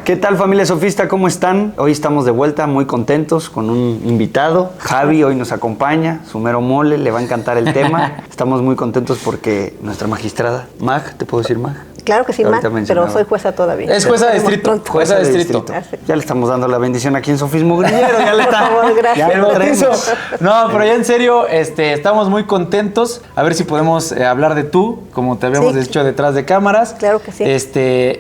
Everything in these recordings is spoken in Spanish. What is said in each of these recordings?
¿Qué tal, familia sofista? ¿Cómo están? Hoy estamos de vuelta, muy contentos con un invitado. Javi hoy nos acompaña, su mero mole, le va a encantar el tema. Estamos muy contentos porque nuestra magistrada, Mag, ¿te puedo decir Mag? Claro que sí, Mag, pero soy jueza todavía. Es jueza de distrito. Jueza de distrito. Ya le estamos dando la bendición aquí en Sofismo Grillero. Ya le está. Por favor, gracias. El bautizo. No, pero ya en serio, estamos muy contentos. A ver si podemos hablar de tú, como te habíamos dicho detrás de cámaras. Claro que sí.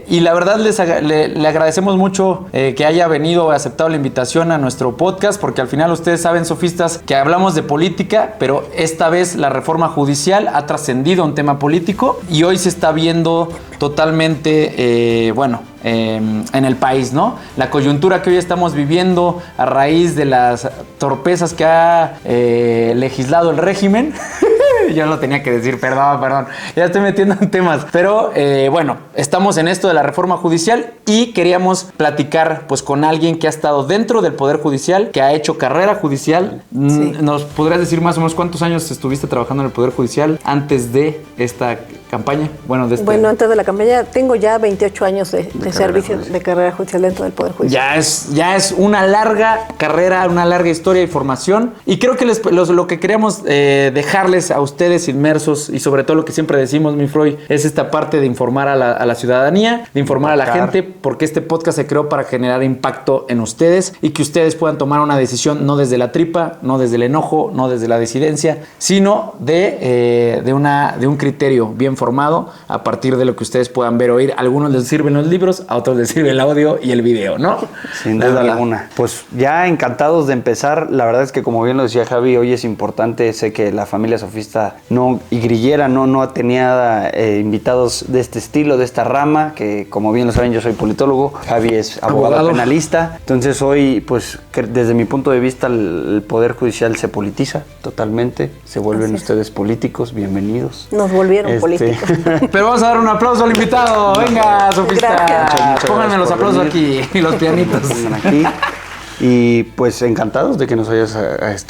Y la verdad le agradecemos mucho que haya venido, aceptado la invitación a nuestro podcast, porque al final ustedes saben, sofistas, que hablamos de política, pero esta vez la reforma judicial ha trascendido un tema político y hoy se está viendo totalmente, en el país, ¿no? La coyuntura que hoy estamos viviendo a raíz de las torpezas que ha legislado el régimen. Yo lo tenía que decir, perdón. Ya estoy metiendo en temas. Pero estamos en esto de la reforma judicial y queríamos platicar pues con alguien que ha estado dentro del Poder Judicial, que ha hecho carrera judicial. Sí. ¿Nos podrías decir más o menos cuántos años estuviste trabajando en el Poder Judicial antes de esta campaña? Bueno, antes de la campaña tengo ya 28 años de servicio de carrera judicial dentro del Poder Judicial. Ya es una larga carrera, una larga historia y formación. Y creo que lo que queríamos dejarles a ustedes inmersos, y sobre todo lo que siempre decimos, mi Freud, es esta parte de informar a la ciudadanía, de informar a la gente, porque este podcast se creó para generar impacto en ustedes y que ustedes puedan tomar una decisión no desde la tripa, no desde el enojo, no desde la disidencia, sino de un criterio bien formado a partir de lo que ustedes puedan ver o oír. A algunos les sirven los libros, a otros les sirve el audio y el video, ¿no? Sin duda alguna. Pues ya encantados de empezar. La verdad es que, como bien lo decía Javi, hoy es importante. Sé que la familia sofista y grillera no tenía invitados de este estilo, de esta rama, que como bien lo saben, yo soy politólogo, Javi es abogado penalista. Entonces hoy, pues desde mi punto de vista, el Poder Judicial se politiza totalmente. Se vuelven ustedes políticos. Bienvenidos. Nos volvieron políticos. Pero vamos a dar un aplauso al invitado. Venga, sofista. Pónganme los aplausos aquí y los pianitos. Aquí. Y pues encantados de que nos hayas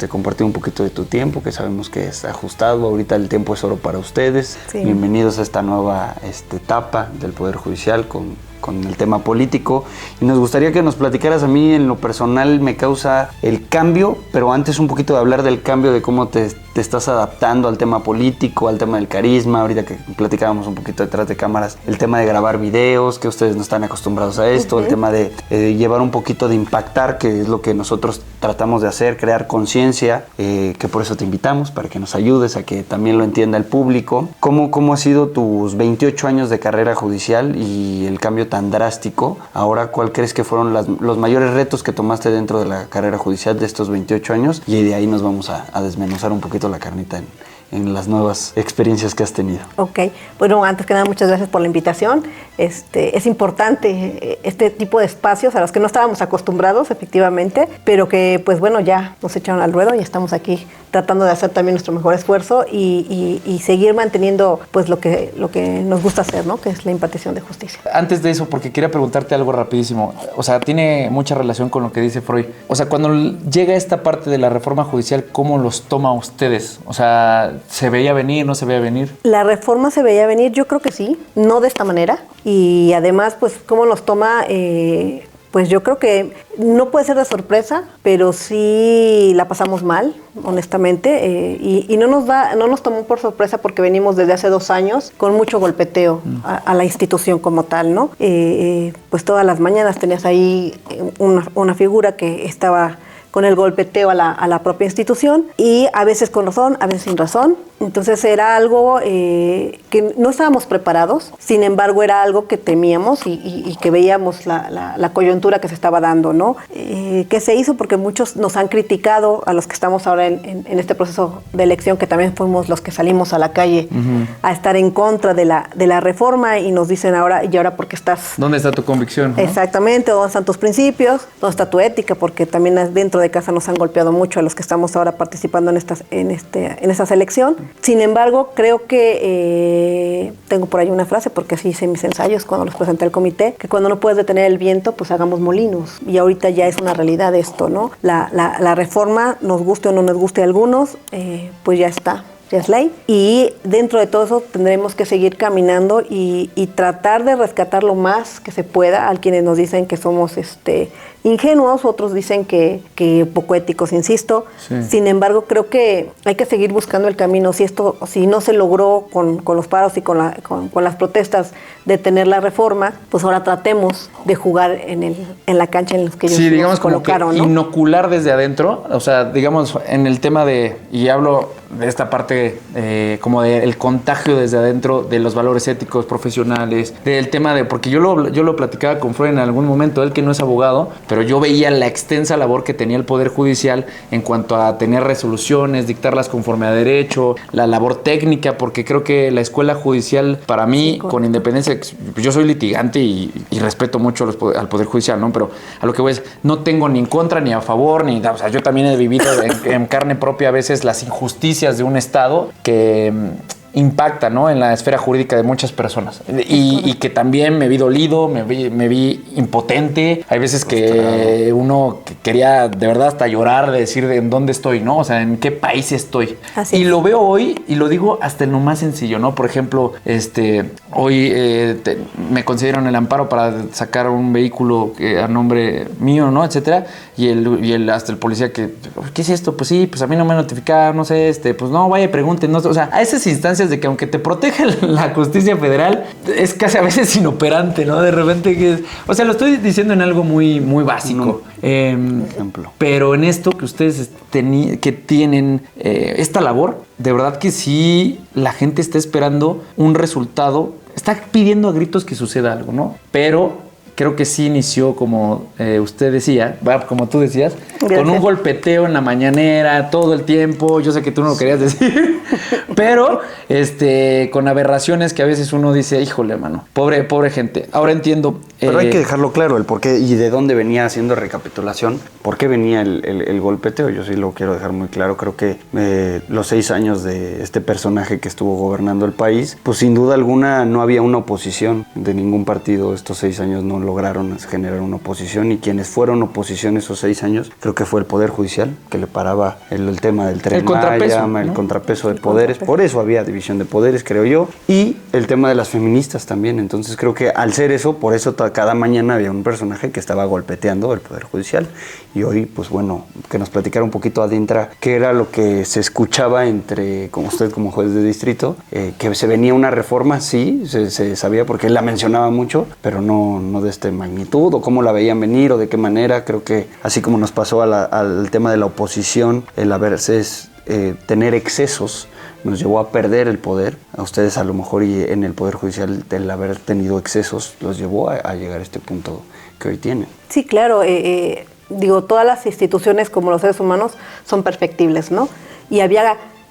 compartido un poquito de tu tiempo, que sabemos que es ajustado. Ahorita el tiempo es oro para ustedes. Sí. Bienvenidos a esta nueva etapa del Poder Judicial con el tema político. Y nos gustaría que nos platicaras. A mí en lo personal me causa el cambio, pero antes un poquito de hablar del cambio, de cómo te estás adaptando al tema político, al tema del carisma. Ahorita que platicábamos un poquito detrás de cámaras, el tema de grabar videos, que ustedes no están acostumbrados a esto, el tema de llevar un poquito de impactar, que es lo que nosotros tratamos de hacer, crear conciencia, que por eso te invitamos, para que nos ayudes a que también lo entienda el público. ¿Cómo ha sido tus 28 años de carrera judicial y el cambio tan drástico? Ahora, ¿cuál crees que fueron los mayores retos que tomaste dentro de la carrera judicial de estos 28 años? Y de ahí nos vamos a desmenuzar un poquito la carnita en las nuevas experiencias que has tenido. Ok, bueno, antes que nada, muchas gracias por la invitación. Es importante este tipo de espacios a los que no estábamos acostumbrados, efectivamente, pero que, pues bueno, ya nos echaron al ruedo y estamos aquí tratando de hacer también nuestro mejor esfuerzo y seguir manteniendo pues lo que nos gusta hacer, ¿no? Que es la impartición de justicia. Antes de eso, porque quería preguntarte algo rapidísimo, o sea, tiene mucha relación con lo que dice Freud. O sea, cuando llega esta parte de la reforma judicial, ¿cómo los toma ustedes? O sea, ¿se veía venir, no se veía venir? La reforma se veía venir, yo creo que sí, no de esta manera. Y además, pues, ¿cómo los toma? Pues yo creo que no puede ser de sorpresa, pero sí la pasamos mal, honestamente, y no nos tomó por sorpresa porque venimos desde hace 2 años con mucho golpeteo a la institución como tal, ¿no? Pues todas las mañanas tenías ahí una figura que estaba con el golpeteo a la propia institución, y a veces con razón, a veces sin razón. Entonces era algo que no estábamos preparados, sin embargo era algo que temíamos y que veíamos la coyuntura que se estaba dando, ¿no? Que se hizo porque muchos nos han criticado, a los que estamos ahora en este proceso de elección, que también fuimos los que salimos a la calle a estar en contra de la reforma, y nos dicen ahora, ¿y ahora por qué estás? ¿Dónde está tu convicción, no? Exactamente, ¿dónde están tus principios? ¿Dónde está tu ética? Porque también dentro de casa nos han golpeado mucho a los que estamos ahora participando en esta selección. Sin embargo, creo que tengo por ahí una frase, porque así hice mis ensayos cuando los presenté al comité, que cuando no puedes detener el viento, pues hagamos molinos. Y ahorita ya es una realidad esto, ¿no? La reforma, nos guste o no nos guste a algunos, pues ya está. ya es ley, y dentro de todo eso tendremos que seguir caminando y tratar de rescatar lo más que se pueda. Hay quienes nos dicen que somos ingenuos, otros dicen que poco éticos, insisto. Sí. Sin embargo, creo que hay que seguir buscando el camino. Si no se logró con los paros y con las protestas detener la reforma, pues ahora tratemos de jugar en la cancha en los que ellos digamos, nos colocaron, como que ¿no? Inocular desde adentro, o sea, digamos, en el tema y hablo de esta parte como del contagio desde adentro de los valores éticos, profesionales, del tema porque yo lo platicaba con Freud en algún momento, él que no es abogado, pero yo veía la extensa labor que tenía el Poder Judicial en cuanto a tener resoluciones, dictarlas conforme a derecho, la labor técnica, porque creo que la escuela judicial, para mí, con independencia, yo soy litigante y respeto mucho al Poder Judicial, ¿no? Pero a lo que voy es, no tengo ni en contra ni a favor, o sea, yo también he vivido en carne propia a veces las injusticias de un Estado que impacta, ¿no?, en la esfera jurídica de muchas personas y que también me vi dolido, me vi impotente. Hay veces que uno quería de verdad hasta llorar de decir en dónde estoy, ¿no? O sea, en qué país estoy. Así y es. Lo veo hoy y lo digo hasta en lo más sencillo, ¿no? Por ejemplo, hoy me concedieron el amparo para sacar un vehículo a nombre mío, ¿no?, etcétera, y hasta el policía que, ¿qué es esto? Pues sí, pues a mí no me notificaron, no sé, pues no, vaya y pregunten, no, o sea, a esas instancias de que aunque te protege la justicia federal, es casi a veces inoperante, ¿no? De repente, o sea, lo estoy diciendo en algo muy, muy básico. Ejemplo. Pero en esto que ustedes que tienen esta labor, de verdad que sí, la gente está esperando un resultado, está pidiendo a gritos que suceda algo, ¿no? Pero creo que sí inició, como usted decía, como tú decías, gracias, con un golpeteo en la mañanera todo el tiempo. Yo sé que tú no lo querías decir, pero con aberraciones que a veces uno dice, híjole, mano, pobre gente. Ahora entiendo. Pero hay que dejarlo claro, el por qué y de dónde venía, haciendo recapitulación, por qué venía el golpeteo. Yo sí lo quiero dejar muy claro. Creo que los 6 años de este personaje que estuvo gobernando el país, pues sin duda alguna no había una oposición de ningún partido. Estos 6 años no lograron generar una oposición, y quienes fueron oposición esos 6 años, creo que fue el Poder Judicial, que le paraba el tema del Tren Maya, el contrapeso de poderes. Por eso había división de poderes, creo yo, y el tema de las feministas también. Entonces creo que al ser eso, por eso cada mañana había un personaje que estaba golpeteando el Poder Judicial. Y hoy, pues bueno, que nos platicara un poquito adentro qué era lo que se escuchaba como usted como juez de distrito, que se venía una reforma, sí, se sabía porque él la mencionaba mucho, pero no de esta magnitud, o cómo la veían venir, o de qué manera. Creo que así como nos pasó al tema de la oposición, el tener excesos nos llevó a perder el poder. A ustedes a lo mejor, y en el Poder Judicial, el haber tenido excesos los llevó a llegar a este punto que hoy tienen. Sí, claro. Todas las instituciones, como los seres humanos, son perfectibles, ¿no? Y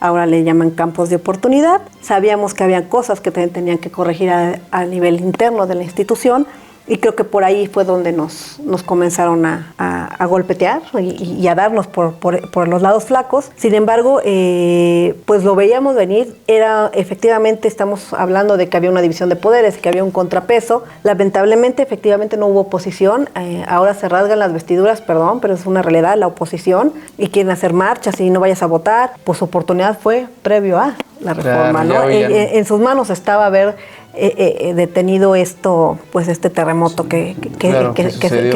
ahora le llaman campos de oportunidad. Sabíamos que había cosas que tenían que corregir a nivel interno de la institución. Y creo que por ahí fue donde nos comenzaron a golpetear y a darnos por los lados flacos. Sin embargo, pues lo veíamos venir. Efectivamente, estamos hablando de que había una división de poderes, que había un contrapeso. Lamentablemente, efectivamente, no hubo oposición. Ahora se rasgan las vestiduras, perdón, pero es una realidad, la oposición. Y quieren hacer marchas y no vayas a votar. Pues su oportunidad fue previo a la reforma, ¿no? En sus manos estaba haber detenido este terremoto que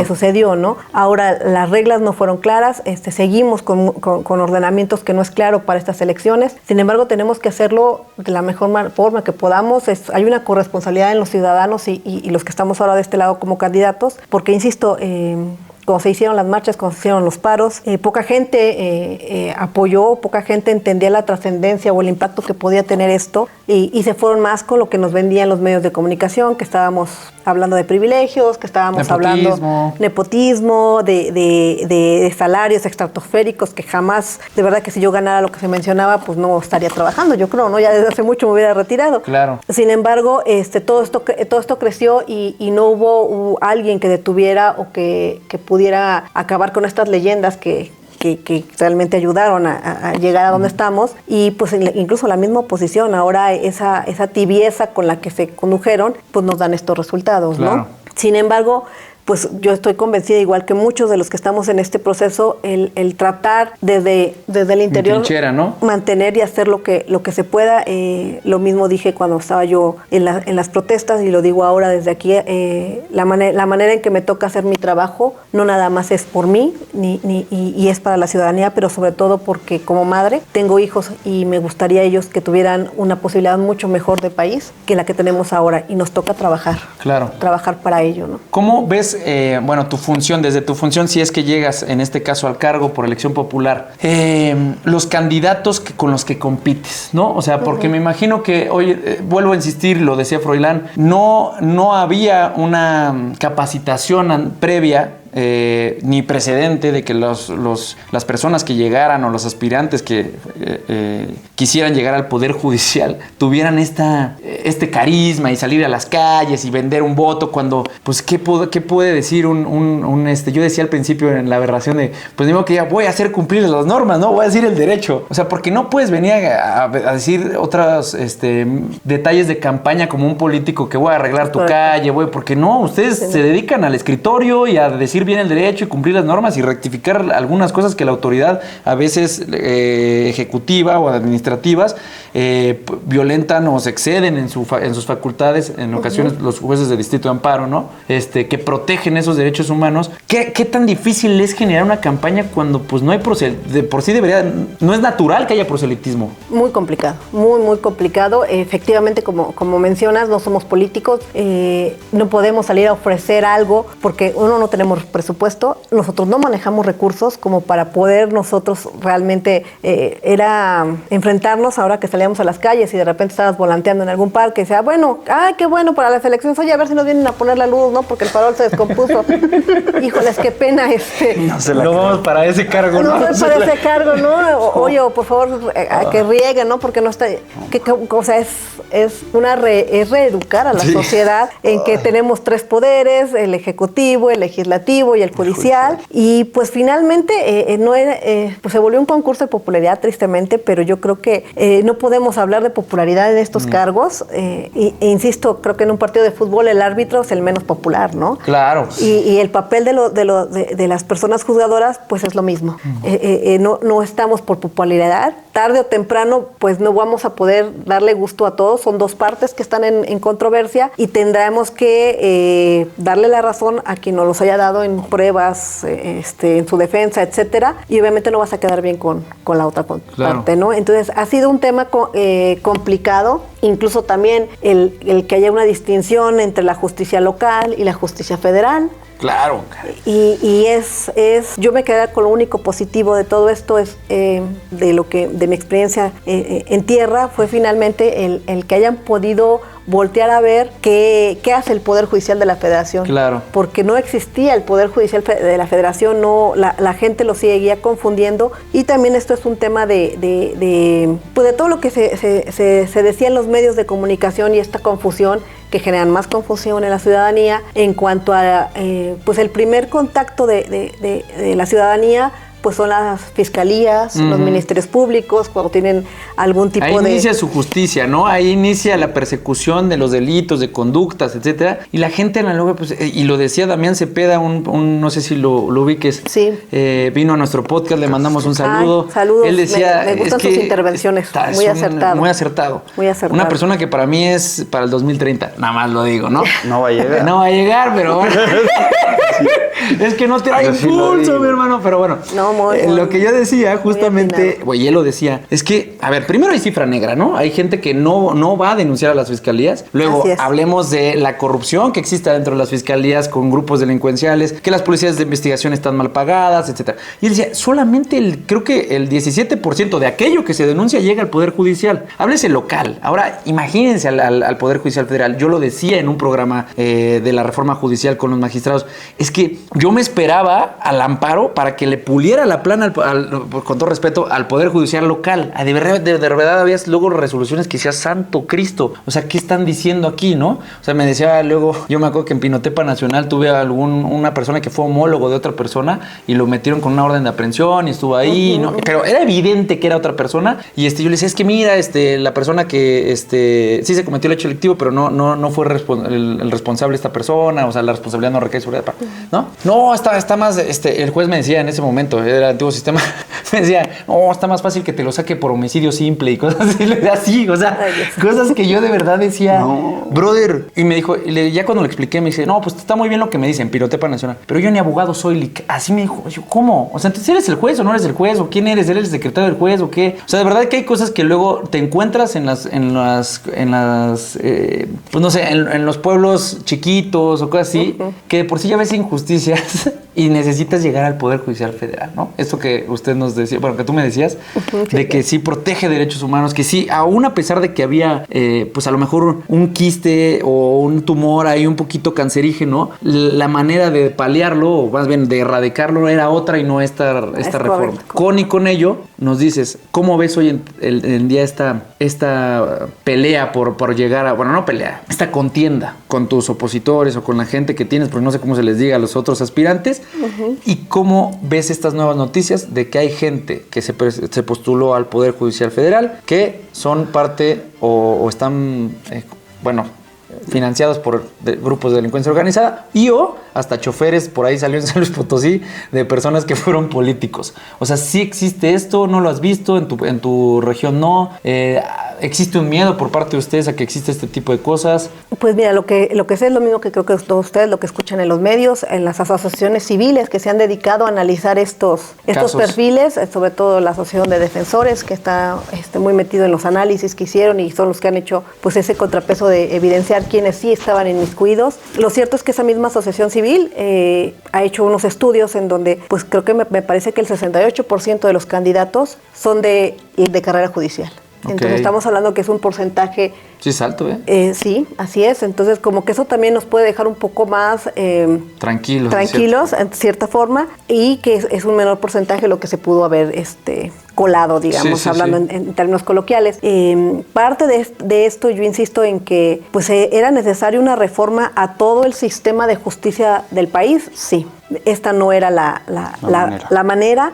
sucedió, ¿no? Ahora, las reglas no fueron claras, seguimos con ordenamientos que no es claro para estas elecciones. Sin embargo, tenemos que hacerlo de la mejor forma que podamos. Hay una corresponsabilidad en los ciudadanos y los que estamos ahora de este lado como candidatos, porque, insisto, cuando se hicieron las marchas, cuando se hicieron los paros, poca gente apoyó, poca gente entendía la trascendencia o el impacto que podía tener esto, y se fueron más con lo que nos vendían los medios de comunicación, que estábamos hablando de privilegios, que estábamos hablando nepotismo, de salarios estratosféricos, que jamás, de verdad que si yo ganara lo que se mencionaba, pues no estaría trabajando, yo creo, ¿no? Ya desde hace mucho me hubiera retirado. Claro. Sin embargo, todo esto creció y no hubo alguien que detuviera o que pudiera acabar con estas leyendas que realmente ayudaron a llegar a donde estamos, y pues incluso la misma oposición, ahora esa tibieza con la que se condujeron, pues nos dan estos resultados, claro, ¿no? Sin embargo, pues yo estoy convencida, igual que muchos de los que estamos en este proceso, el tratar desde el interior, trinchera, ¿no? mantener y hacer lo que se pueda. Lo mismo dije cuando estaba yo en las protestas y lo digo ahora desde aquí, la manera en que me toca hacer mi trabajo no nada más es por mí y es para la ciudadanía, pero sobre todo porque como madre tengo hijos y me gustaría ellos que tuvieran una posibilidad mucho mejor de país que la que tenemos ahora, y nos toca trabajar. Claro. Trabajar para ello, ¿no? ¿Cómo ves, tu función, desde tu función, si es que llegas en este caso al cargo por elección popular, los candidatos con los que compites, ¿no? O sea, porque me imagino que, oye, vuelvo a insistir, lo decía Froilán, no había una capacitación previa ni precedente de que las personas que llegaran o los aspirantes que quisieran llegar al Poder Judicial tuvieran este carisma y salir a las calles y vender un voto cuando, pues, ¿qué puede decir yo decía al principio en la aberración de, pues digo que ya voy a hacer cumplir las normas, ¿no? Voy a decir el derecho. O sea, porque no puedes venir a decir otros detalles de campaña como un político que voy a arreglar tu calle, porque no, ustedes se dedican al escritorio y a decir bien el derecho y cumplir las normas y rectificar algunas cosas que la autoridad a veces ejecutiva o administrativas violentan o se exceden en sus facultades, en ocasiones los jueces de distrito de amparo, ¿no? Que protegen esos derechos humanos. ¿Qué tan difícil es generar una campaña cuando pues no hay de por sí no es natural que haya proselitismo? Muy complicado, muy complicado. Efectivamente, como mencionas, no somos políticos, no podemos salir a ofrecer algo porque no tenemos presupuesto, nosotros no manejamos recursos como para poder nosotros realmente era enfrentarnos ahora que salíamos a las calles y de repente estabas volanteando en algún parque y decía, bueno, ay, qué bueno para las elecciones, oye, a ver si nos vienen a poner la luz, ¿no? Porque el farol se descompuso. Híjoles, qué pena No vamos para ese cargo, ¿no? No para ese cargo, ¿no? Oye, por favor, a que rieguen, ¿no? Porque no está... o sea, es reeducar a la sociedad en que tenemos tres poderes, el ejecutivo, el legislativo y el judicial, y pues finalmente pues se volvió un concurso de popularidad, tristemente, pero yo creo que no podemos hablar de popularidad en estos cargos, e insisto, creo que en un partido de fútbol el árbitro es el menos popular, ¿no? Claro. Y el papel de las personas juzgadoras, pues es lo mismo. No estamos por popularidad, tarde o temprano, pues no vamos a poder darle gusto a todos, son dos partes que están en controversia y tendremos que darle la razón a quien nos los haya dado en pruebas, en su defensa, etcétera, y obviamente no vas a quedar bien con la otra parte, ¿no? Entonces ha sido un tema complicado, incluso también el que haya una distinción entre la justicia local y la justicia federal. Claro. Y yo me quedé con lo único positivo de todo esto, de mi experiencia en tierra, fue finalmente el que hayan podido voltear a ver qué hace el Poder Judicial de la Federación. Claro. Porque no existía el Poder Judicial de la Federación, la gente lo seguía confundiendo, y también esto es un tema de todo lo que se decía en los medios de comunicación y esta confusión que generan más confusión en la ciudadanía en cuanto a pues el primer contacto de la ciudadanía, pues son las fiscalías, los ministerios públicos, cuando tienen algún tipo Ahí inicia su justicia, ¿no? Ahí inicia la persecución de los delitos, de conductas, etcétera. Y la gente análoga, pues, y lo decía Damián Cepeda, no sé si lo ubiques, sí. Vino a nuestro podcast, le mandamos un saludo. Saludos, él decía, me gustan sus intervenciones, muy acertado. Muy acertado. Muy acertado. Una persona que para mí es para el 2030, nada más lo digo, ¿no? No va a llegar. No va a llegar, pero bueno. Es que no te da impulso, mi hermano, pero bueno. Lo que yo decía, justamente, y él lo decía, es que, a ver, primero hay cifra negra, ¿no? Hay gente que no va a denunciar a las fiscalías. Luego, hablemos de la corrupción que existe dentro de las fiscalías con grupos delincuenciales, que las policías de investigación están mal pagadas, etcétera. Y él decía, solamente creo que el 17% de aquello que se denuncia llega al Poder Judicial. Háblese local. Ahora, imagínense al Poder Judicial Federal. Yo lo decía en un programa de la reforma judicial con los magistrados. Es que yo me esperaba al amparo para que le puliera la plana, con todo respeto, al Poder Judicial local. De verdad había luego resoluciones que decía, santo Cristo, o sea, ¿qué están diciendo aquí, no? O sea, me decía luego, yo me acuerdo que en Pinotepa Nacional tuve una persona que fue homólogo de otra persona y lo metieron con una orden de aprehensión y estuvo ahí, ¿no? Pero era evidente que era otra persona y yo le decía, es que mira, la persona que sí se cometió el hecho delictivo, pero no fue el responsable esta persona, o sea, la responsabilidad no recae sobre ella, ¿no? No, está más, el juez me decía en ese momento, era el antiguo sistema, me decía, no, está más fácil que te lo saque por homicidio simple y cosas así, o sea, cosas que yo de verdad decía, no, brother, y me dijo, ya cuando le expliqué, me dice, no, pues está muy bien lo que me dicen, Pinotepa Nacional, pero yo ni abogado soy, así me dijo, yo, ¿cómo? O sea, entonces, ¿eres el juez o no eres el juez? ¿O quién eres? ¿Eres el secretario del juez o qué? O sea, de verdad que hay cosas que luego te encuentras en las pues no sé, en los pueblos chiquitos o cosas así, que de por sí ya ves injusticias y necesitas llegar al Poder Judicial Federal, ¿no? Esto que usted nos decía, bueno, que tú me decías, de que sí protege derechos humanos, que sí, aún a pesar de que había, pues a lo mejor un quiste o un tumor ahí un poquito cancerígeno, la manera de paliarlo, o más bien de erradicarlo, era otra y no esta reforma. Con ello, nos dices, ¿cómo ves hoy en día esta pelea por llegar a, bueno, no pelea, esta contienda con tus opositores o con la gente que tienes, porque no sé cómo se les diga a los otros aspirantes, y cómo ves estas nuevas noticias de que hay gente que se postuló al Poder Judicial Federal que son parte o están, financiados por grupos de delincuencia organizada o hasta choferes, por ahí salió en San Luis Potosí, de personas que fueron políticos. O sea, ¿sí existe esto? ¿No lo has visto? ¿En tu región no? ¿Existe un miedo por parte de ustedes a que existe este tipo de cosas? Pues mira, lo que sé es lo mismo que creo que todos ustedes, lo que escuchan en los medios, en las asociaciones civiles que se han dedicado a analizar estos perfiles, sobre todo la Asociación de Defensores, que está muy metido en los análisis que hicieron y son los que han hecho pues ese contrapeso de evidenciar quienes sí estaban inmiscuidos. Lo cierto es que esa misma asociación civil ha hecho unos estudios en donde pues creo que me parece que el 68% de los candidatos son de carrera judicial. Entonces estamos hablando que es un porcentaje... Sí, es alto, ¿eh? Sí, así es. Entonces como que eso también nos puede dejar un poco más... tranquilos, en cierta forma, y que es un menor porcentaje lo que se pudo haber colado, digamos, hablando en términos coloquiales. Parte de esto, yo insisto en que pues era necesaria una reforma a todo el sistema de justicia del país, sí. Esta no era la manera.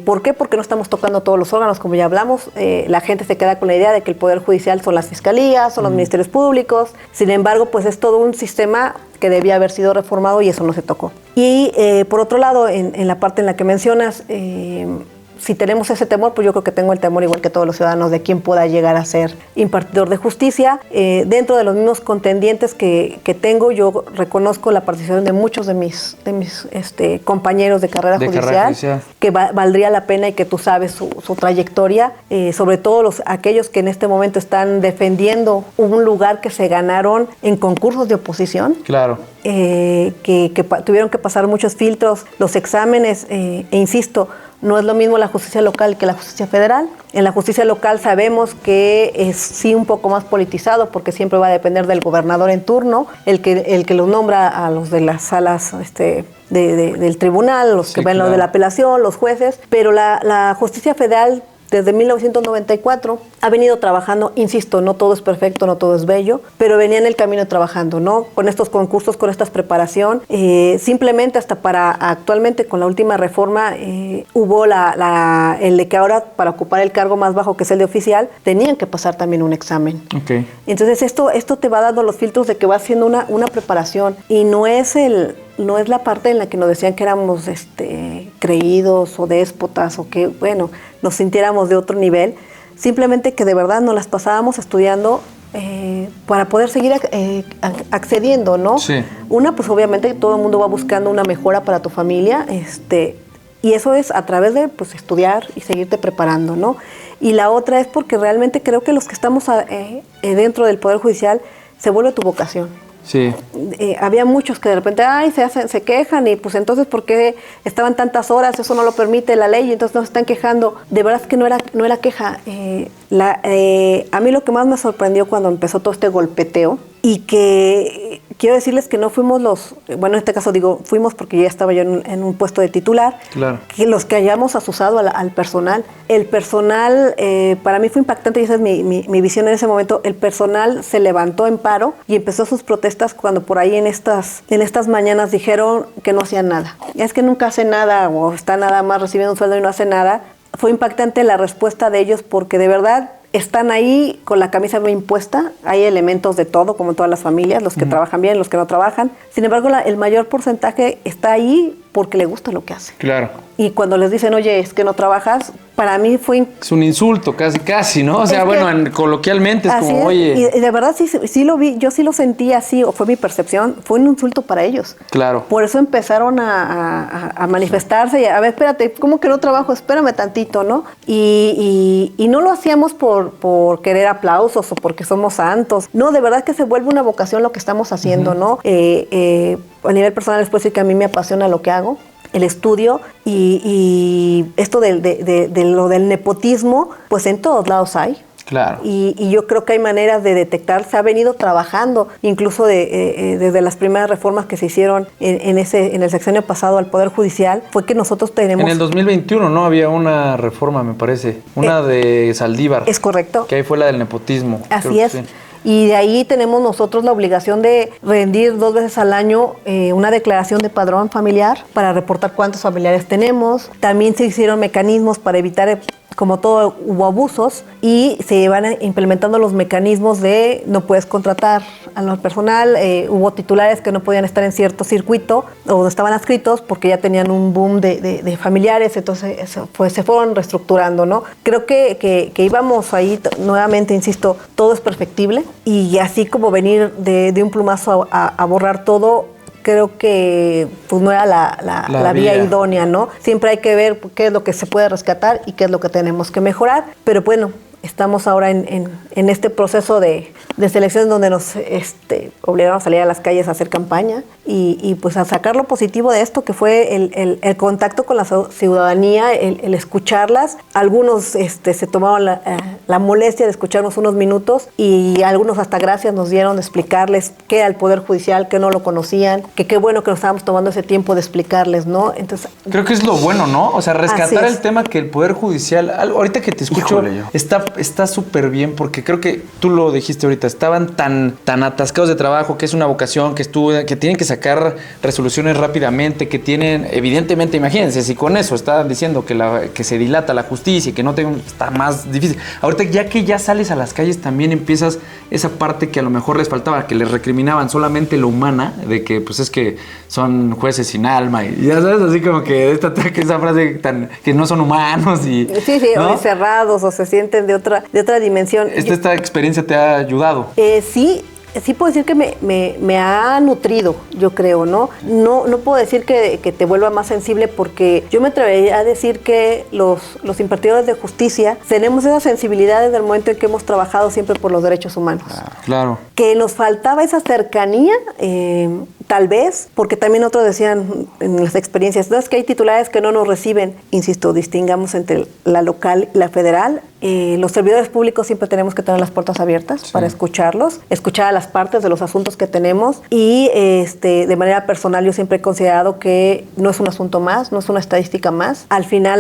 ¿Por qué? Porque no estamos tocando todos los órganos, como ya hablamos. La gente se queda con la idea de que el Poder Judicial son las fiscalías, son los ministerios públicos. Sin embargo, pues es todo un sistema que debía haber sido reformado y eso no se tocó. Y por otro lado, en la parte en la que mencionas, si tenemos ese temor, pues yo creo que tengo el temor igual que todos los ciudadanos de quién pueda llegar a ser impartidor de justicia. Dentro de los mismos contendientes que tengo, yo reconozco la participación de muchos de mis compañeros de carrera judicial, que valdría la pena y que tú sabes su trayectoria, sobre todo aquellos que en este momento están defendiendo un lugar que se ganaron en concursos de oposición. Claro. Que tuvieron que pasar muchos filtros, los exámenes, e insisto, no es lo mismo la justicia local que la justicia federal. En la justicia local sabemos que es sí un poco más politizado porque siempre va a depender del gobernador en turno, el que los nombra a los de las salas del tribunal, los que ven lo de la apelación, los jueces, pero la justicia federal desde 1994 ha venido trabajando, insisto, no todo es perfecto, no todo es bello, pero venía en el camino trabajando, ¿no? Con estos concursos, con esta preparación, simplemente hasta actualmente con la última reforma hubo el de que ahora para ocupar el cargo más bajo, que es el de oficial, tenían que pasar también un examen. Okay. Entonces esto te va dando los filtros de que va haciendo una preparación y no es la parte en la que nos decían que éramos creídos o déspotas o que, bueno, nos sintiéramos de otro nivel, simplemente que de verdad nos las pasábamos estudiando para poder seguir accediendo, ¿no? Sí. Una, pues obviamente todo el mundo va buscando una mejora para tu familia, y eso es a través de pues, estudiar y seguirte preparando, ¿no? Y la otra es porque realmente creo que los que estamos dentro del Poder Judicial se vuelve tu vocación. Sí. Había muchos que de repente se quejan y pues entonces ¿por qué estaban tantas horas? Eso no lo permite la ley y entonces nos están quejando. De verdad que no era queja. A mí lo que más me sorprendió cuando empezó todo este golpeteo, y que quiero decirles que no fuimos bueno, en este caso digo, fuimos porque ya estaba yo en un puesto de titular, claro, que los que hayamos asusado al personal. El personal, para mí fue impactante, y esa es mi visión en ese momento. El personal se levantó en paro y empezó sus protestas cuando por ahí en estas mañanas dijeron que no hacían nada. Es que nunca hace nada, o está nada más recibiendo un sueldo y no hace nada. Fue impactante la respuesta de ellos, porque de verdad están ahí con la camisa bien puesta. Hay elementos de todo, como en todas las familias, los que trabajan bien, los que no trabajan. Sin embargo, el mayor porcentaje está ahí porque le gusta lo que hace. Claro. Y cuando les dicen, oye, es que no trabajas, para mí fue... Es un insulto, casi, ¿no? O sea, bueno, coloquialmente es como, oye... Y de verdad sí lo vi, yo sí lo sentí así, o fue mi percepción, fue un insulto para ellos. Claro. Por eso empezaron a manifestarse y a ver, espérate, ¿cómo que no trabajo? Espérame tantito, ¿no? Y no lo hacíamos por querer aplausos o porque somos santos. No, de verdad que se vuelve una vocación lo que estamos haciendo, ¿no? A nivel personal les puedo decir que a mí me apasiona lo que hago, el estudio, y esto de lo del nepotismo, pues en todos lados hay. Claro. Y yo creo que hay maneras de detectar. Se ha venido trabajando, incluso desde las primeras reformas que se hicieron en el sexenio pasado al Poder Judicial, fue que nosotros tenemos... En el 2021, ¿no? Había una reforma, me parece, una de Saldívar. Es correcto. Que ahí fue la del nepotismo. Así es. Sí. Y de ahí tenemos nosotros la obligación de rendir 2 veces al año una declaración de padrón familiar para reportar cuántos familiares tenemos. También se hicieron mecanismos para evitar, como todo, hubo abusos, y se van implementando los mecanismos de no puedes contratar al personal. Hubo titulares que no podían estar en cierto circuito o no estaban adscritos porque ya tenían un boom de familiares, entonces pues se fueron reestructurando, ¿no? Creo que íbamos ahí, nuevamente, insisto, todo es perfectible, y así como venir de un plumazo a borrar todo, creo que pues no era la vía idónea, ¿no? Siempre hay que ver qué es lo que se puede rescatar y qué es lo que tenemos que mejorar, pero bueno, estamos ahora en este proceso de selección donde nos obligaron a salir a las calles a hacer campaña y pues a sacar lo positivo de esto, que fue el contacto con la ciudadanía, el escucharlas. Algunos se tomaron la molestia de escucharnos unos minutos, y algunos hasta gracias nos dieron de explicarles qué era el Poder Judicial, que no lo conocían, que qué bueno que nos estábamos tomando ese tiempo de explicarles, ¿no? Entonces, creo que es lo bueno, ¿no? O sea, rescatar el tema que el Poder Judicial, ahorita que te escucho, está súper bien, porque creo que tú lo dijiste ahorita, estaban tan atascados de trabajo, que es una vocación, que tienen que sacar resoluciones rápidamente, que tienen, evidentemente, imagínense, si con eso estaban diciendo que se dilata la justicia y que no está más difícil. Ahorita ya sales a las calles, también empiezas esa parte que a lo mejor les faltaba, que les recriminaban solamente lo humana, de que pues es que son jueces sin alma, y ya sabes, así como que esa frase que no son humanos y... Sí, ¿no? O encerrados, o se sienten de otra dimensión. ¿Esta experiencia te ha ayudado? Sí puedo decir que me ha nutrido, yo creo, ¿no? No puedo decir que te vuelva más sensible, porque yo me atrevería a decir que los impartidores de justicia tenemos esa sensibilidad desde el momento en que hemos trabajado siempre por los derechos humanos. Claro. Que nos faltaba esa cercanía, tal vez, porque también otros decían en las experiencias, no, es que hay titulares que no nos reciben. Insisto, distingamos entre la local y la federal. Los servidores públicos siempre tenemos que tener las puertas abiertas para escucharlos, escuchar a las partes de los asuntos que tenemos, y de manera personal yo siempre he considerado que no es un asunto más, no es una estadística más. Al final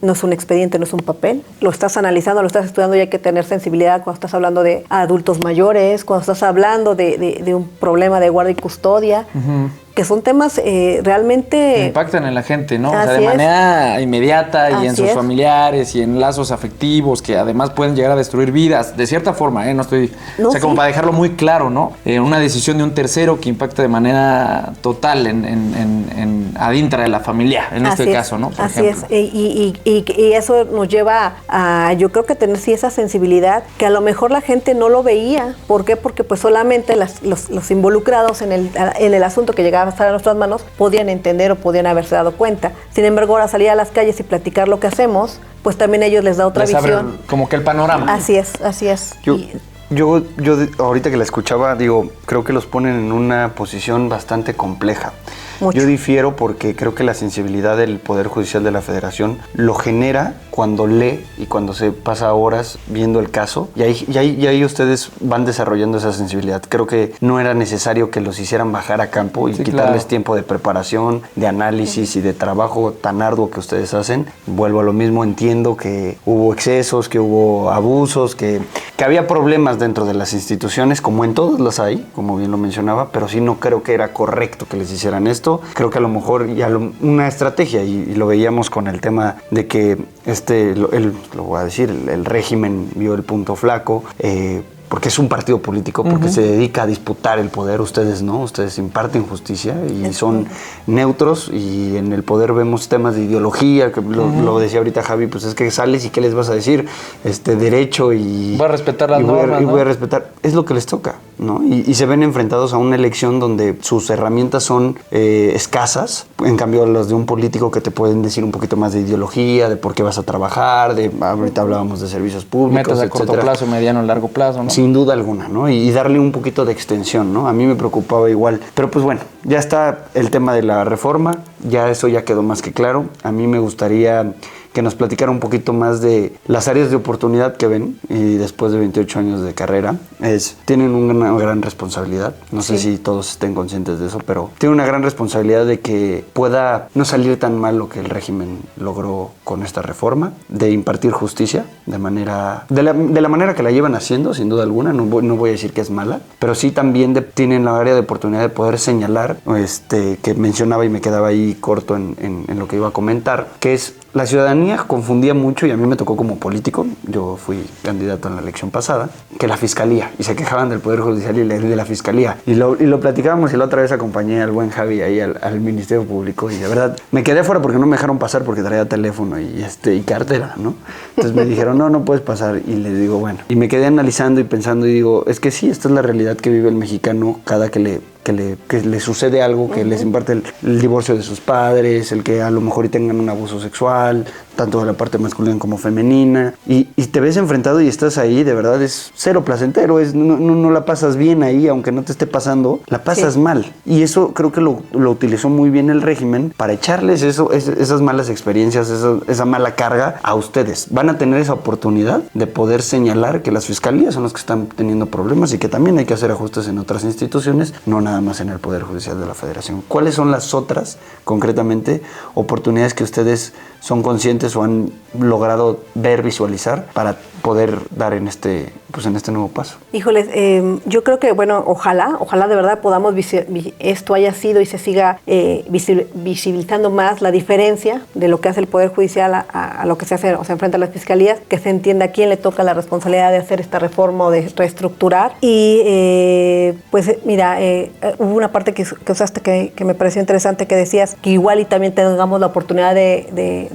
no es un expediente, no es un papel. Lo estás analizando, lo estás estudiando, y hay que tener sensibilidad cuando estás hablando de adultos mayores, cuando estás hablando de un problema de guardia y custodia. Uh-huh. Que son temas realmente... impactan en la gente, ¿no? O sea, de manera inmediata, y en sus familiares y en lazos afectivos, que además pueden llegar a destruir vidas, de cierta forma, ¿eh? O sea, como para dejarlo muy claro, ¿no? Una decisión de un tercero que impacta de manera total en adintra de la familia, en este caso, ¿no? Por ejemplo. Es. Y eso nos lleva a, yo creo que tener esa sensibilidad, que a lo mejor la gente no lo veía. ¿Por qué? Porque pues solamente los involucrados en el asunto que llegaba a estar en nuestras manos podían entender o podían haberse dado cuenta. Sin embargo, ahora salir a las calles y platicar lo que hacemos, pues también a ellos les da otra visión. Como que el panorama. Así es. Yo ahorita que la escuchaba, creo que los ponen en una posición bastante compleja. Mucho. Yo difiero, porque creo que la sensibilidad del Poder Judicial de la Federación lo genera cuando lee y cuando se pasa horas viendo el caso, y ahí ustedes van desarrollando esa sensibilidad. Creo que no era necesario que los hicieran bajar a campo y quitarles tiempo de preparación, de análisis y de trabajo tan arduo que ustedes hacen. Vuelvo a lo mismo, entiendo que hubo excesos, que hubo abusos, que había problemas dentro de las instituciones, como en todas las hay, como bien lo mencionaba, pero sí no creo que era correcto que les hicieran esto. Creo que a lo mejor una estrategia, y lo veíamos con el tema de que lo voy a decir, el régimen vio el punto flaco, porque es un partido político, porque se dedica a disputar el poder. Ustedes no, ustedes imparten justicia y son neutros, y en el poder vemos temas de ideología, que lo decía ahorita Javi, pues es que sales y ¿qué les vas a decir? Derecho y... Voy a respetar las normas, y voy a respetar. Es lo que les toca, ¿no? Y se ven enfrentados a una elección donde sus herramientas son escasas, en cambio las de un político que te pueden decir un poquito más de ideología, de por qué vas a trabajar, ahorita hablábamos de servicios públicos, metas a corto plazo, mediano, largo plazo, ¿no? Sin duda alguna, ¿no? Y darle un poquito de extensión, ¿no? A mí me preocupaba igual. Pero pues bueno, ya está el tema de la reforma, ya eso ya quedó más que claro. A mí me gustaría que nos platicara un poquito más de las áreas de oportunidad que ven, y después de 28 años de carrera, tienen una gran responsabilidad. No sé si todos estén conscientes de eso, pero tienen una gran responsabilidad de que pueda no salir tan mal lo que el régimen logró con esta reforma, de impartir justicia de la manera que la llevan haciendo, sin duda alguna. No voy a decir que es mala, pero sí también tienen la área de oportunidad de poder señalar, que mencionaba y me quedaba ahí corto en lo que iba a comentar, que es la ciudadanía confundía mucho, y a mí me tocó como político, yo fui candidato en la elección pasada, que la fiscalía, y se quejaban del Poder Judicial y de la fiscalía, y lo platicábamos, y la otra vez acompañé al buen Javi ahí al Ministerio Público, y de verdad me quedé afuera porque no me dejaron pasar porque traía teléfono y cartera, ¿no? Entonces me dijeron, no puedes pasar, y les digo, bueno, y me quedé analizando y pensando y digo, es que sí, esta es la realidad que vive el mexicano cada que le sucede algo, que les imparte el divorcio de sus padres, el que a lo mejor tengan un abuso sexual, tanto de la parte masculina como femenina, y te ves enfrentado y estás ahí, de verdad es cero placentero, no la pasas bien ahí, aunque no te esté pasando, la pasas mal, y eso creo que lo utilizó muy bien el régimen para echarles esas malas experiencias, esa mala carga a ustedes. Van a tener esa oportunidad de poder señalar que las fiscalías son las que están teniendo problemas y que también hay que hacer ajustes en otras instituciones, no nada más en el Poder Judicial de la Federación. ¿Cuáles son las otras, concretamente, oportunidades que ustedes son conscientes o han logrado ver, visualizar para poder dar en este nuevo paso? Híjoles, yo creo que, bueno, ojalá de verdad podamos esto haya sido y se siga visibilizando más la diferencia de lo que hace el Poder Judicial a lo que se hace, o sea, frente a las fiscalías, que se entienda a quién le toca la responsabilidad de hacer esta reforma o de reestructurar. Y pues mira, hubo una parte que usaste que me pareció interesante, que decías que igual y también tengamos la oportunidad de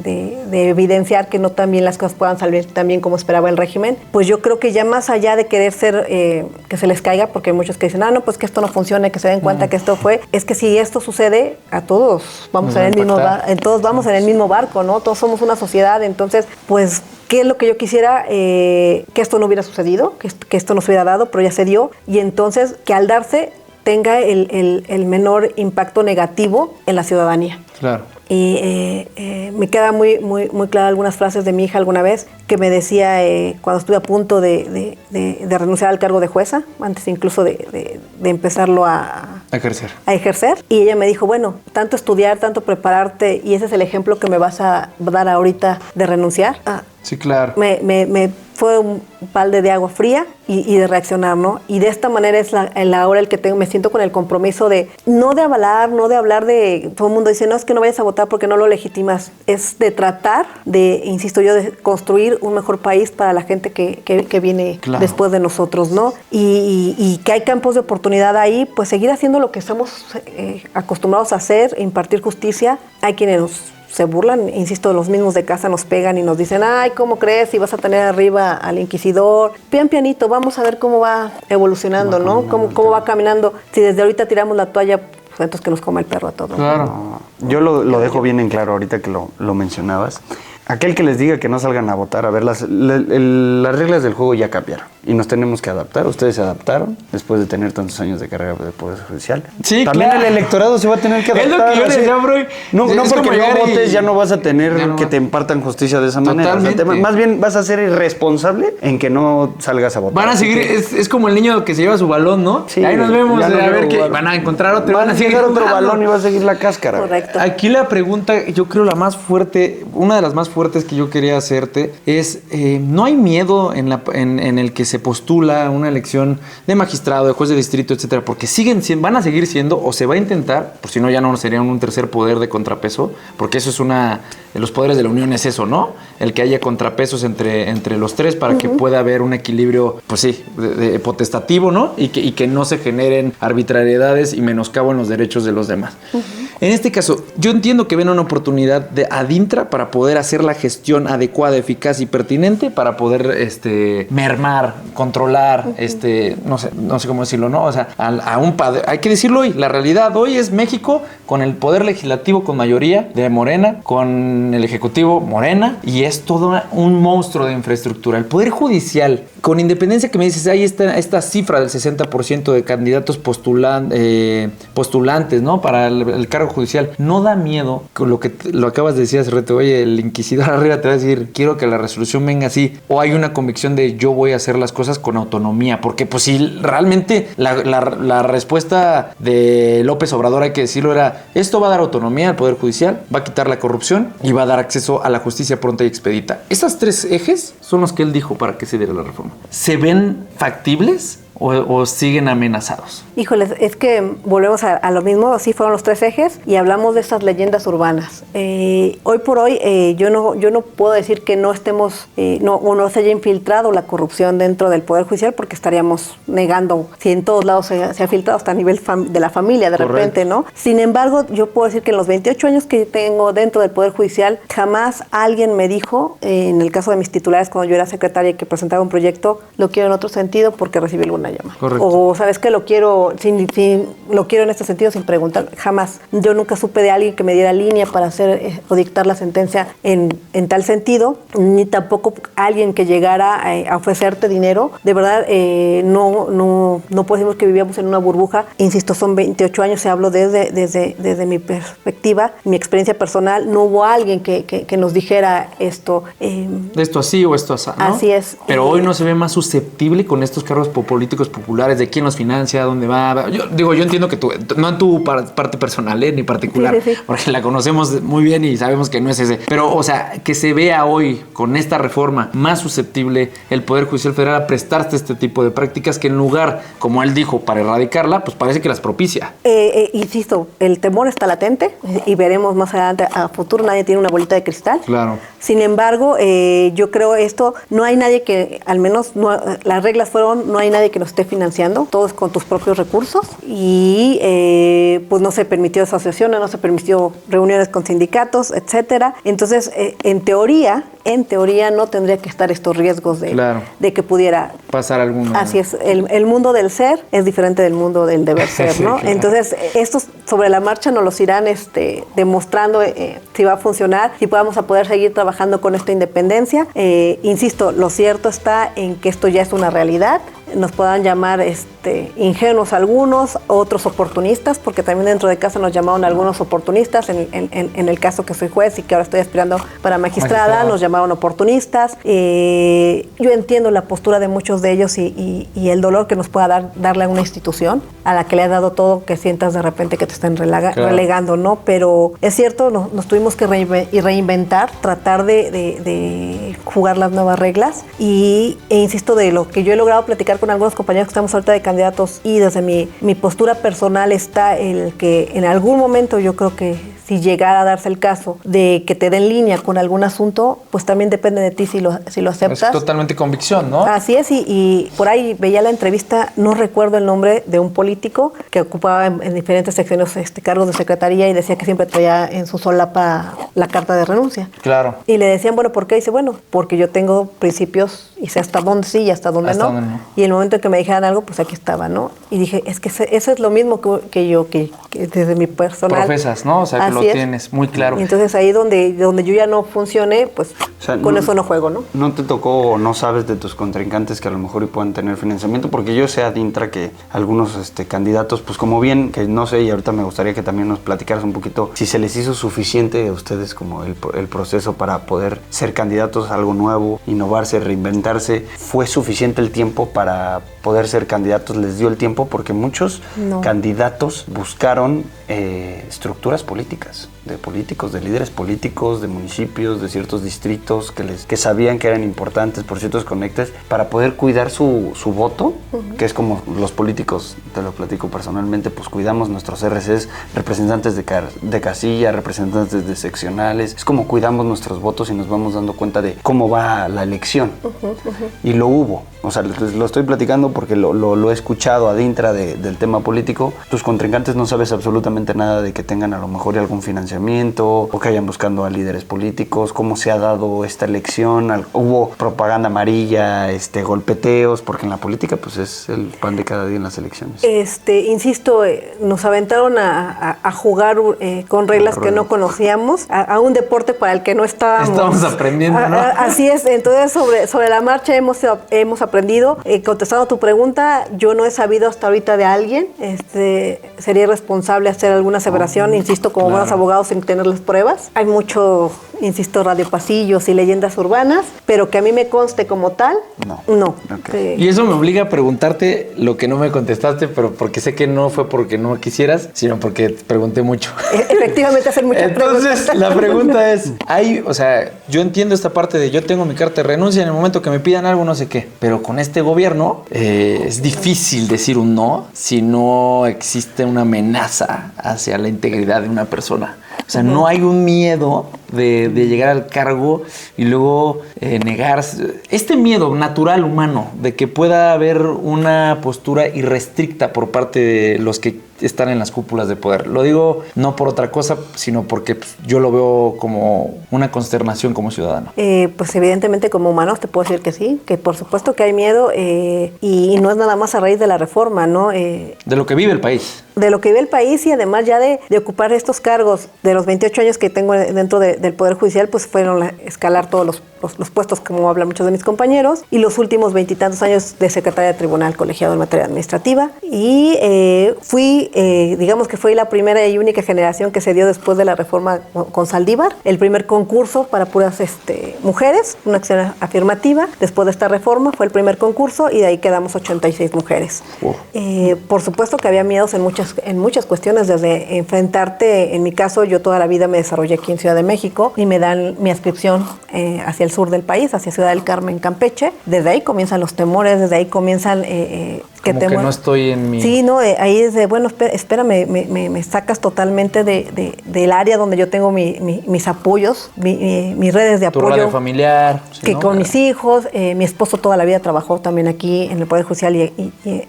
evidenciar que no también las cosas puedan salir tan bien como esperaba el régimen. Pues yo creo que ya más allá de querer ser que se les caiga, porque hay muchos que dicen, no, pues que esto no funciona, que se den cuenta que esto fue, es que si esto sucede, a todos vamos en el mismo todos vamos en el mismo barco, ¿no? Todos somos una sociedad, entonces, pues, ¿qué es lo que yo quisiera? Que esto no hubiera sucedido, que esto no se hubiera dado, pero ya se dio, y entonces que al darse tenga el menor impacto negativo en la ciudadanía. Claro. Y me queda muy clara algunas frases de mi hija alguna vez, que me decía cuando estuve a punto de renunciar al cargo de jueza, antes incluso de empezarlo a ejercer. Y ella me dijo, bueno, tanto estudiar, tanto prepararte, y ese es el ejemplo que me vas a dar ahorita de renunciar. Sí, claro. Me fue un balde de agua fría y de reaccionar, ¿no? Y de esta manera es la hora el que me siento con el compromiso de no de avalar, no de hablar de... Todo el mundo dice, no, es que no vayas a votar porque no lo legitimas. Es de tratar de, insisto yo, de construir un mejor país para la gente que viene después de nosotros, ¿no? Y que hay campos de oportunidad ahí, pues seguir haciendo lo que estamos acostumbrados a hacer, impartir justicia. Hay quienes se burlan, insisto, los mismos de casa nos pegan y nos dicen, ay, ¿cómo crees? Si vas a tener arriba al inquisidor. Pianito, vamos a ver cómo va evolucionando, ¿no? Cómo va caminando. Si desde ahorita tiramos la toalla, pues entonces que nos coma el perro a todos. Claro. ¿No? Yo lo dejo bien en claro ahorita que lo mencionabas. aquel que les diga que no salgan a votar, a ver, las reglas del juego ya cambiaron y nos tenemos que adaptar. Ustedes se adaptaron después de tener tantos años de carrera de Poder Judicial. Sí, también claro. el electorado se va a tener que adaptar. Es lo que yo decía, bro. No porque no votes ya no vas a tener no. que te impartan justicia de esa manera. O sea, más bien vas a ser irresponsable en que no salgas a votar. Van a seguir, es como el niño que se lleva su balón, ¿no? Sí, ahí nos vemos, ya no a ver llevo qué balón. van a encontrar otro. Van a seguir llegar otro jugando. balón y va a seguir la cáscara. Correcto. Aquí la pregunta, yo creo la más fuerte, una de las más fuertes que yo quería hacerte es, ¿no hay miedo en el que se postula una elección de magistrado, de juez de distrito, etcétera? Porque van a seguir siendo, o se va a intentar, por si no ya no serían un tercer poder de contrapeso, porque eso es los poderes de la Unión es eso, ¿no? El que haya contrapesos entre los tres para que pueda haber un equilibrio, pues sí, potestativo, ¿no? Y que no se generen arbitrariedades y menoscabo en los derechos de los demás. En este caso, yo entiendo que ven una oportunidad de Adintra para poder hacer la gestión adecuada, eficaz y pertinente para poder mermar, controlar, no sé cómo decirlo, ¿no? O sea, hay que decirlo hoy, la realidad hoy es México con el poder legislativo con mayoría de Morena, con el ejecutivo Morena, y es todo un monstruo de infraestructura. El poder judicial, con independencia que me dices, hay esta cifra del 60% de candidatos postulantes, ¿no? Para el cargo judicial, no da miedo con lo acabas de decir hace rato. Oye, el inquisidor arriba te va a decir, quiero que la resolución venga así, o hay una convicción de yo voy a hacer las cosas con autonomía, porque pues si realmente la respuesta de López Obrador, hay que decirlo, era esto va a dar autonomía al Poder Judicial, va a quitar la corrupción y va a dar acceso a la justicia pronta y expedita. Esas tres ejes son los que él dijo para que se diera la reforma. ¿Se ven factibles o siguen amenazados? Híjoles, es que volvemos a lo mismo, sí fueron los tres ejes y hablamos de estas leyendas urbanas. Hoy por hoy yo no puedo decir que no estemos, no se haya infiltrado la corrupción dentro del Poder Judicial, porque estaríamos negando si en todos lados se ha filtrado hasta a nivel de la familia de Correcto. repente, ¿no? Sin embargo, yo puedo decir que en los 28 años que tengo dentro del Poder Judicial, jamás alguien me dijo, en el caso de mis titulares cuando yo era secretaria y que presentaba un proyecto, lo quiero en otro sentido porque recibí alguna llamada. Correcto. O sabes que lo quiero lo quiero en este sentido sin preguntar, jamás. Yo nunca supe de alguien que me diera línea para hacer o dictar la sentencia en tal sentido, ni tampoco alguien que llegara a ofrecerte dinero. De verdad, no puedo decir que vivíamos en una burbuja. Insisto, son 28 años, se hablo desde mi perspectiva, mi experiencia personal. No hubo alguien que nos dijera esto. Esto así o esto así, ¿no? Así es. Pero hoy no se ve más susceptible con estos cargos políticos populares, de quién los financia, dónde va. Yo entiendo que no en tu parte personal, ni particular, sí. porque la conocemos muy bien y sabemos que no es ese. Pero, o sea, que se vea hoy con esta reforma más susceptible el Poder Judicial Federal a prestarse este tipo de prácticas que en lugar, como él dijo, para erradicarla, pues parece que las propicia. Insisto, el temor está latente y veremos más adelante, a futuro nadie tiene una bolita de cristal. Claro. Sin embargo, yo creo esto, no hay nadie que, al menos las reglas fueron, no hay nadie que nos esté financiando, todos con tus propios recursos, y pues no se permitió asociaciones, no se permitió reuniones con sindicatos, etcétera. Entonces, en teoría no tendría que estar estos riesgos de que pudiera pasar alguno. Así es, el mundo del ser es diferente del mundo del deber ser, ¿no? Claro. Entonces, estos sobre la marcha nos los irán demostrando si va a funcionar, si vamos a poder seguir trabajando con esta independencia. Insisto, lo cierto está en que esto ya es una realidad. Nos puedan llamar ingenuos algunos, otros oportunistas, porque también dentro de casa nos llamaron algunos oportunistas, en el caso que soy juez y que ahora estoy aspirando para magistrada, nos llamaron oportunistas. Yo entiendo la postura de muchos de ellos y el dolor que nos pueda darle a una institución a la que le has dado todo, que sientas de repente que te están relegando, ¿no? Pero es cierto, nos tuvimos que reinventar, tratar de jugar las nuevas reglas e insisto, de lo que yo he logrado platicar con algunos compañeros que estamos ahorita de candidatos, y desde mi postura personal está el que en algún momento yo creo que si llegara a darse el caso de que te den línea con algún asunto, pues también depende de ti si lo aceptas. Es totalmente convicción, ¿no? Así es, y por ahí veía la entrevista, no recuerdo el nombre de un político que ocupaba en diferentes secciones cargos de secretaría, y decía que siempre traía en su solapa la carta de renuncia. Claro. Y le decían, bueno, ¿por qué? Dice, bueno, porque yo tengo principios y sé hasta dónde sí y hasta dónde no. Y en el momento en que me dijeran algo, pues aquí estaba, ¿no? Y dije, es que eso es lo mismo que yo, que desde mi personal. Profesas, ¿no? O sea, lo tienes muy claro. Y entonces ahí donde yo ya no funcione, pues con eso no juego, ¿no? ¿No te tocó o no sabes de tus contrincantes que a lo mejor puedan tener financiamiento? Porque yo sé, Adintra, que algunos candidatos, pues como bien, que no sé, y ahorita me gustaría que también nos platicaras un poquito, si se les hizo suficiente a ustedes como el proceso para poder ser candidatos a algo nuevo, innovarse, reinventarse. ¿Fue suficiente el tiempo para poder ser candidatos? ¿Les dio el tiempo? Porque muchos candidatos buscaron estructuras políticas, de políticos, de líderes políticos, de municipios, de ciertos distritos que sabían que eran importantes por ciertos conectes para poder cuidar su voto, que es como los políticos, te lo platico personalmente, pues cuidamos nuestros RCs, representantes de casilla, representantes de seccionales, es como cuidamos nuestros votos y nos vamos dando cuenta de cómo va la elección. Y lo hubo, o sea, lo estoy platicando porque lo he escuchado Adintra del tema político. Tus contrincantes no sabes absolutamente nada de que tengan a lo mejor algún financiamiento o que hayan buscando a líderes políticos, cómo se ha dado esta elección, hubo propaganda amarilla, golpeteos, porque en la política pues es el pan de cada día en las elecciones. Insisto, nos aventaron a jugar con reglas que no conocíamos, a un deporte para el que no estábamos aprendiendo, ¿no? Así es, entonces sobre la marcha hemos aprendido. Contestando a tu pregunta, yo no he sabido hasta ahorita de alguien, sería irresponsable hacer alguna aseveración, insisto, como buenos abogados sin tener las pruebas. Hay mucho, insisto, radiopasillos y leyendas urbanas, pero que a mí me conste como tal, no. Okay. Y eso me obliga a preguntarte lo que no me contestaste, pero porque sé que no fue porque no quisieras, sino porque te pregunté mucho. Efectivamente, hacer muchas preguntas. Entonces, la pregunta es, yo entiendo esta parte de yo tengo mi carta de renuncia en el momento que me pidan algo, no sé qué, pero con este gobierno es difícil decir un no si no existe una amenaza hacia la integridad de una persona. O sea, no hay un miedo de llegar al cargo y luego negarse. Este miedo natural humano de que pueda haber una postura irrestricta por parte de los que están en las cúpulas de poder. Lo digo no por otra cosa, sino porque yo lo veo como una consternación como ciudadano. Pues evidentemente como humanos te puedo decir que sí, que por supuesto que hay miedo y no es nada más a raíz de la reforma, ¿no? De lo que vive el país. De lo que vive el país y además ya de ocupar estos cargos. De los 28 años que tengo dentro del Poder Judicial, pues fueron a escalar todos los puestos, como hablan muchos de mis compañeros, y los últimos 20 y tantos años de secretaria de tribunal colegiado en materia administrativa. Y digamos que fue la primera y única generación que se dio después de la reforma con Saldívar, el primer concurso para puras mujeres, una acción afirmativa. Después de esta reforma fue el primer concurso y de ahí quedamos 86 mujeres. Wow. Por supuesto que había miedos en muchas cuestiones, desde enfrentarte, en mi caso yo toda la vida me desarrollé aquí en Ciudad de México y me dan mi adscripción hacia el sur del país, hacia Ciudad del Carmen, Campeche. Desde ahí comienzan los temores, desde ahí comienzan que no estoy en mi... Sí, no, ahí es de, bueno, espera, me sacas totalmente del área donde yo tengo mis apoyos, mis redes de apoyo. Tu radio familiar. Que sí, ¿no? Con mis hijos, mi esposo toda la vida trabajó también aquí en el Poder Judicial y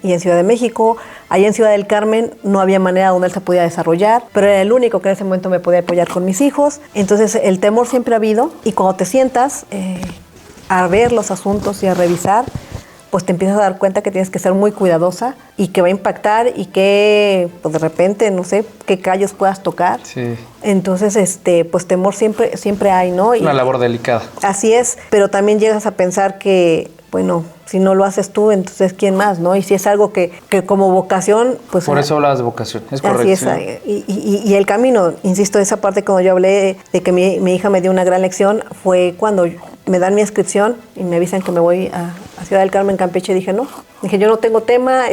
en Ciudad de México. Ahí en Ciudad del Carmen no había manera donde él se podía desarrollar, pero era el único que en ese momento me podía apoyar con mis hijos. Entonces el temor siempre ha habido y cuando te sientas a ver los asuntos y a revisar, pues te empiezas a dar cuenta que tienes que ser muy cuidadosa y que va a impactar y que pues de repente, no sé, qué callos puedas tocar. Sí. Entonces, pues temor siempre hay, ¿no? Una labor delicada. Así es, pero también llegas a pensar que, bueno, si no lo haces tú, entonces ¿quién más, no? Y si es algo que como vocación, pues... Por eso hablabas de vocación, es correcto. Así es, y el camino, insisto, esa parte cuando yo hablé de que mi hija me dio una gran lección, fue cuando me dan mi inscripción y me avisan que me voy a Ciudad del Carmen, Campeche. Dije, no, yo no tengo tema,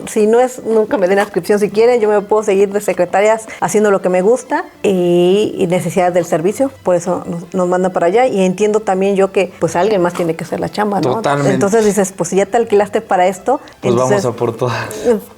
si no es, nunca me den la inscripción si quieren, yo me puedo seguir de secretarias haciendo lo que me gusta y necesidades del servicio, por eso nos mandan para allá y entiendo también yo que pues alguien más tiene que hacer la chamba, ¿no? Totalmente. Entonces dices, pues si ya te alquilaste para esto, pues entonces, vamos a por todas.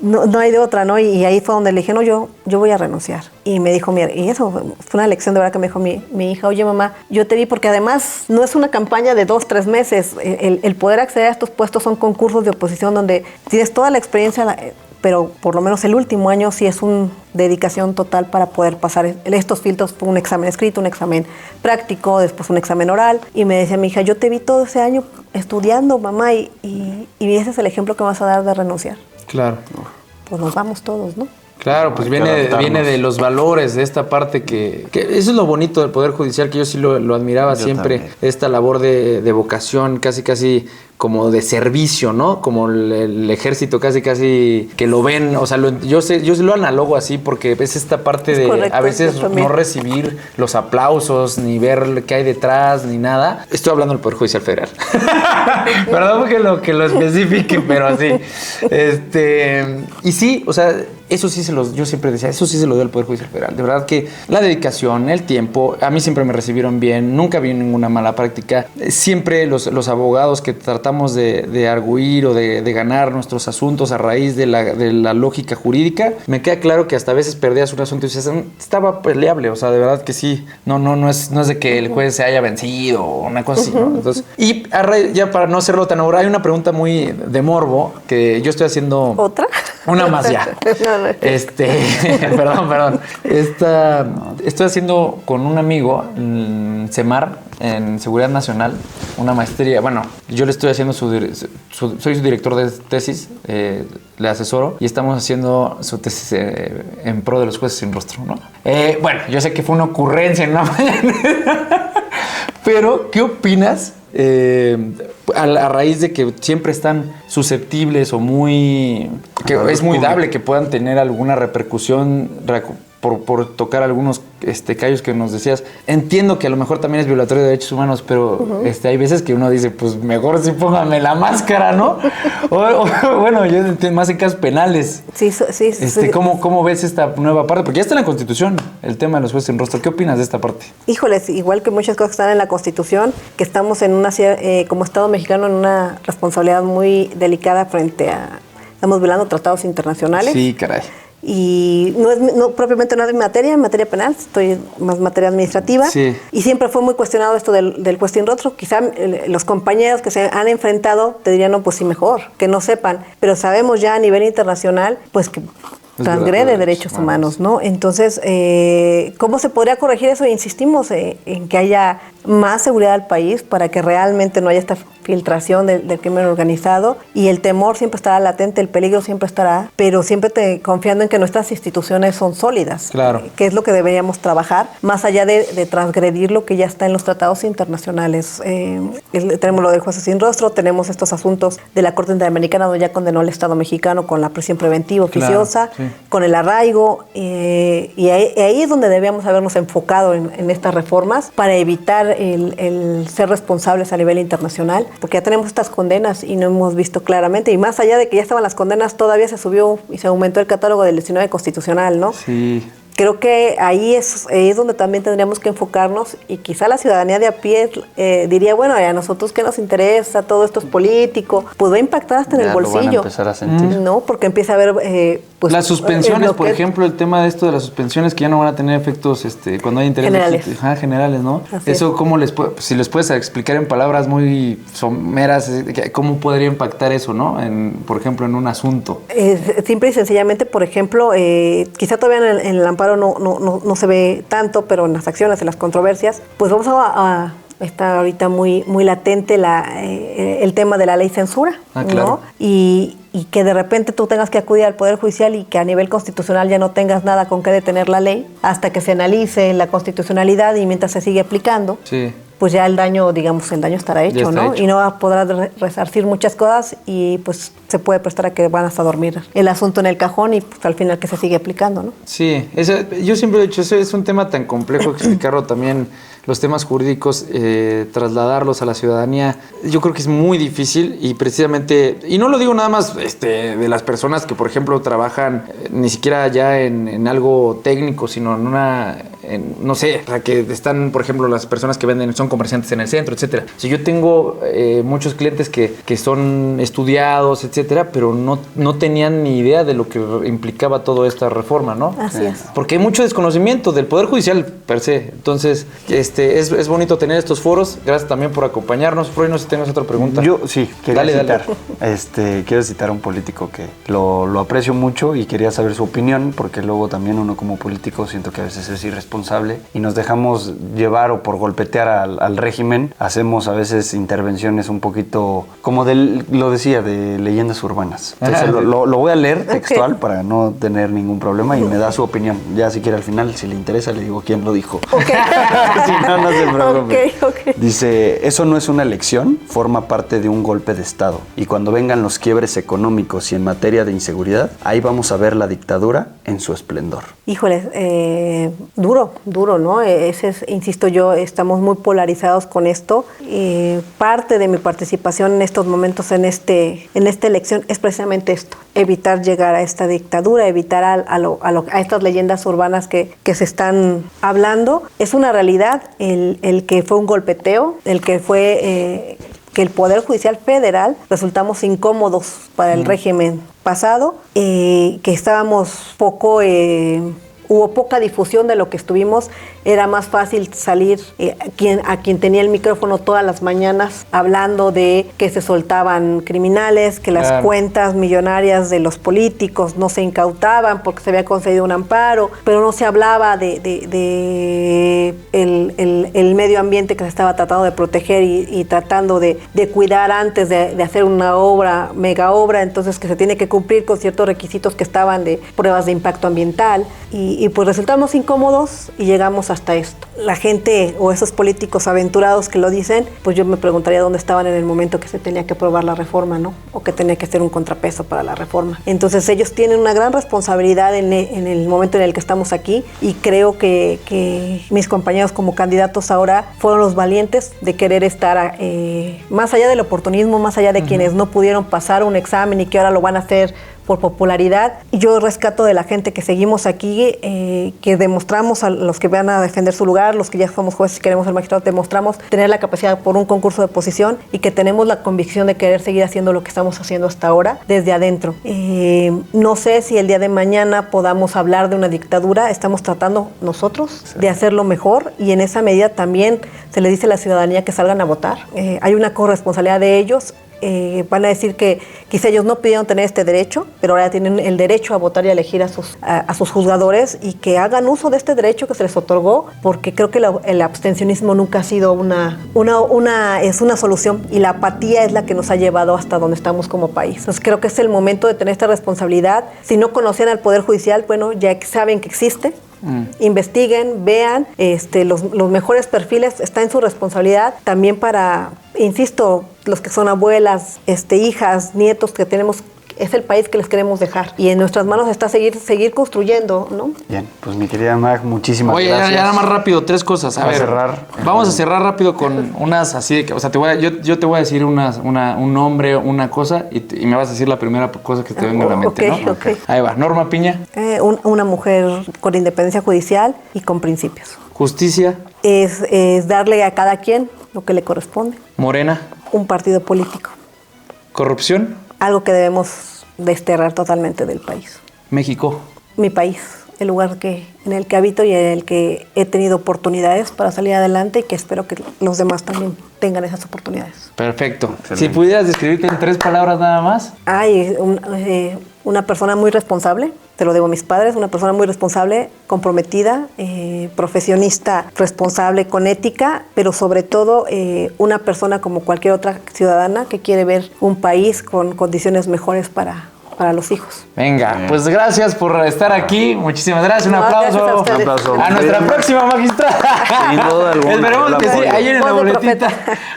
No hay de otra, ¿no? Y ahí fue donde le dije, no, yo voy a renunciar. Y me dijo, mira, y eso fue una lección de verdad que me dijo mi hija, oye mamá, yo te vi porque además no es una campaña de 2-3 meses, el poder acceder a estos puestos son concursos de oposición donde tienes toda la experiencia, pero por lo menos el último año sí es una dedicación total para poder pasar estos filtros. Fue un examen escrito, un examen práctico, después un examen oral. Y me decía mi hija, yo te vi todo ese año estudiando, mamá, y ese es el ejemplo que vas a dar de renunciar. Claro. Pues nos vamos todos, ¿no? Claro, pues viene de los valores, de esta parte que eso es lo bonito del Poder Judicial, que yo sí lo admiraba siempre, también. Esta labor de vocación, casi como de servicio, ¿no? Como el ejército, casi que lo ven, o sea, yo lo analogo así porque es esta parte de correcto, a veces no recibir los aplausos, ni ver qué hay detrás, ni nada. Estoy hablando del Poder Judicial Federal. Perdón que lo especifique, pero así. Y sí, o sea, eso sí yo siempre decía, eso sí se lo doy al Poder Judicial Federal. De verdad que la dedicación, el tiempo, a mí siempre me recibieron bien, nunca vi ninguna mala práctica. Siempre los abogados que tratamos de arguir o de ganar nuestros asuntos a raíz de la lógica jurídica, me queda claro que hasta a veces perdías un asunto y dices, estaba peleable, o sea, de verdad que sí. No es de que el juez se haya vencido o una cosa así, ¿no? Entonces, y a raíz, ya para no hacerlo tan ahora, hay una pregunta muy de morbo que yo estoy haciendo. ¿Otra? Una más ya. Perdón. Estoy haciendo con un amigo en CEMAR, en Seguridad Nacional, una maestría. Bueno, yo le estoy haciendo soy su director de tesis, le asesoro y estamos haciendo su tesis en pro de los jueces sin rostro, ¿no? Bueno, yo sé que fue una ocurrencia en una mañana, pero ¿qué opinas? A raíz de que siempre están susceptibles o que es muy dable que puedan tener alguna repercusión por tocar algunos callos que nos decías. Entiendo que a lo mejor también es violatorio de derechos humanos, pero hay veces que uno dice, pues mejor sí póngame la máscara, ¿no? o bueno, yo entiendo más en casos penales. Sí. ¿Cómo ves esta nueva parte? Porque ya está en la Constitución el tema de los jueces sin rostro. ¿Qué opinas de esta parte? Híjoles, igual que muchas cosas que están en la Constitución, que estamos en como Estado mexicano en una responsabilidad muy delicada estamos violando tratados internacionales. Sí, caray. Y propiamente no es mi materia penal, estoy más materia administrativa. Sí. Y siempre fue muy cuestionado esto del juez sin rostro. Quizá los compañeros que se han enfrentado te dirían, no, pues sí, mejor, que no sepan. Pero sabemos ya a nivel internacional, pues que transgrede derechos humanos, ¿no? Entonces, ¿cómo se podría corregir eso? Insistimos en que haya más seguridad al país para que realmente no haya esta filtración del crimen organizado, y el temor siempre estará latente, el peligro siempre estará, pero siempre confiando en que nuestras instituciones son sólidas, claro, que es lo que deberíamos trabajar, más allá de transgredir lo que ya está en los tratados internacionales. Tenemos lo del juez sin rostro, tenemos estos asuntos de la Corte Interamericana, donde ya condenó al Estado mexicano con la prisión preventiva oficiosa, claro, sí, con el arraigo, y ahí es donde debíamos habernos enfocado en estas reformas para evitar el ser responsables a nivel internacional, porque ya tenemos estas condenas y no hemos visto claramente, y más allá de que ya estaban las condenas, todavía se subió y se aumentó el catálogo del 19 constitucional, ¿no? Sí. Creo que ahí es donde también tendríamos que enfocarnos, y quizá la ciudadanía de a pie diría, bueno, a nosotros qué nos interesa, todo esto es político, pues va a impactar hasta en el bolsillo. Lo van a empezar a sentir. ¿No? Porque empieza a haber... pues, las suspensiones, por ejemplo, el tema de esto de las suspensiones que ya no van a tener efectos cuando hay interés generales, ¿no? Así eso, ¿cómo si les puedes explicar en palabras muy someras, cómo podría impactar eso, ¿no? Por ejemplo, en un asunto. Simple y sencillamente, por ejemplo, quizá todavía en el amparo no se ve tanto, pero en las acciones, en las controversias, pues vamos a está ahorita muy latente el tema de la ley censura, claro, ¿no? Y que de repente tú tengas que acudir al Poder Judicial y que a nivel constitucional ya no tengas nada con qué detener la ley hasta que se analice la constitucionalidad, y mientras se sigue aplicando, sí, pues ya el daño estará hecho, ¿no? Y no podrás resarcir muchas cosas, y pues se puede prestar a que van hasta dormir el asunto en el cajón, y pues al final que se sigue aplicando, ¿no? Sí, yo siempre he dicho, eso es un tema tan complejo, explicarlo también, los temas jurídicos, trasladarlos a la ciudadanía, yo creo que es muy difícil, y precisamente, y no lo digo nada más de las personas que, por ejemplo, trabajan ni siquiera ya en algo técnico, sino no sé, o sea, que están, por ejemplo, las personas que son comerciantes en el centro, etcétera. O sea, yo tengo muchos clientes que son estudiados, etcétera, pero no tenían ni idea de lo que implicaba toda esta reforma, ¿no? Así es. Porque hay mucho desconocimiento del Poder Judicial per se. Entonces, es bonito tener estos foros. Gracias también por acompañarnos. Freud, no sé si tengas otra pregunta. Yo sí, quería citar. Dale. Quiero citar a un político que lo aprecio mucho, y quería saber su opinión, porque luego también uno como político siento que a veces es irresponsable responsable y nos dejamos llevar o por golpetear al régimen, hacemos a veces intervenciones un poquito, como lo decía, de leyendas urbanas. Entonces lo voy a leer textual para no tener ningún problema y me da su opinión. Ya si quiere al final, si le interesa, le digo quién lo dijo. Okay. Si no, no se preocupe. Okay. Dice, eso no es una elección, forma parte de un golpe de Estado. Y cuando vengan los quiebres económicos y en materia de inseguridad, ahí vamos a ver la dictadura en su esplendor. Híjole, duro, ¿no? Insisto yo, estamos muy polarizados con esto. Parte de mi participación en estos momentos, en esta elección, es precisamente esto: evitar llegar a esta dictadura, evitar a estas leyendas urbanas que se están hablando. Es una realidad el que fue un golpeteo, el que fue que el Poder Judicial Federal resultamos incómodos para el régimen pasado, que estábamos hubo poca difusión de lo que estuvimos. Era más fácil salir a quien tenía el micrófono todas las mañanas hablando de que se soltaban criminales, que las cuentas millonarias de los políticos no se incautaban porque se había concedido un amparo, pero no se hablaba de el medio ambiente que se estaba tratando de proteger y tratando de cuidar antes de hacer una obra, mega obra, entonces que se tiene que cumplir con ciertos requisitos que estaban de pruebas de impacto ambiental y pues resultamos incómodos y llegamos hasta esto. La gente o esos políticos aventurados que lo dicen, pues yo me preguntaría dónde estaban en el momento que se tenía que aprobar la reforma, ¿no? O que tenía que ser un contrapeso para la reforma. Entonces ellos tienen una gran responsabilidad en el momento en el que estamos aquí y creo que mis compañeros como candidatos ahora fueron los valientes de querer estar más allá del oportunismo, más allá de quienes no pudieron pasar un examen y que ahora lo van a hacer por popularidad. Y yo rescato de la gente que seguimos aquí, que demostramos a los que van a defender su lugar, los que ya somos jueces y queremos ser magistrados, demostramos tener la capacidad por un concurso de posición y que tenemos la convicción de querer seguir haciendo lo que estamos haciendo hasta ahora desde adentro. No sé si el día de mañana podamos hablar de una dictadura. Estamos tratando nosotros de hacerlo mejor y en esa medida también se le dice a la ciudadanía que salgan a votar. Hay una corresponsabilidad de ellos. Van a decir que quizá ellos no pidieron tener este derecho, pero ahora tienen el derecho a votar y a elegir a sus juzgadores y que hagan uso de este derecho que se les otorgó, porque creo que el abstencionismo nunca ha sido es una solución y la apatía es la que nos ha llevado hasta donde estamos como país. Entonces creo que es el momento de tener esta responsabilidad. Si no conocían al Poder Judicial, bueno, ya saben que existe. Investiguen, vean los mejores perfiles, está en su responsabilidad también para, insisto, los que son abuelas, hijas, nietos que tenemos. Es el país que les queremos dejar y en nuestras manos está seguir construyendo, ¿no? Bien, pues mi querida Mag, muchísimas gracias. Oye, ya nada más rápido, 3 cosas. Vamos a cerrar rápido con unas así de que, o sea, yo te voy a decir un nombre, una cosa y me vas a decir la primera cosa que te venga a la mente, ¿no? Okay. Ahí va. Norma Piña. Una mujer con independencia judicial y con principios. Justicia. Es darle a cada quien lo que le corresponde. Morena. Un partido político. Corrupción. Algo que debemos desterrar totalmente del país. México. Mi país, el lugar en el que habito y en el que he tenido oportunidades para salir adelante y que espero que los demás también tengan esas oportunidades. Perfecto. Excelente. Si pudieras describirte en 3 palabras nada más. Una persona muy responsable, te lo debo a mis padres, una persona muy responsable, comprometida, profesionista, responsable, con ética, pero sobre todo una persona como cualquier otra ciudadana que quiere ver un país con condiciones mejores para los hijos. Venga, pues gracias por estar aquí. Muchísimas gracias. Un aplauso. Un aplauso. A nuestra próxima magistrada. Sin duda alguna. Esperemos que sí, ahí en la boletita.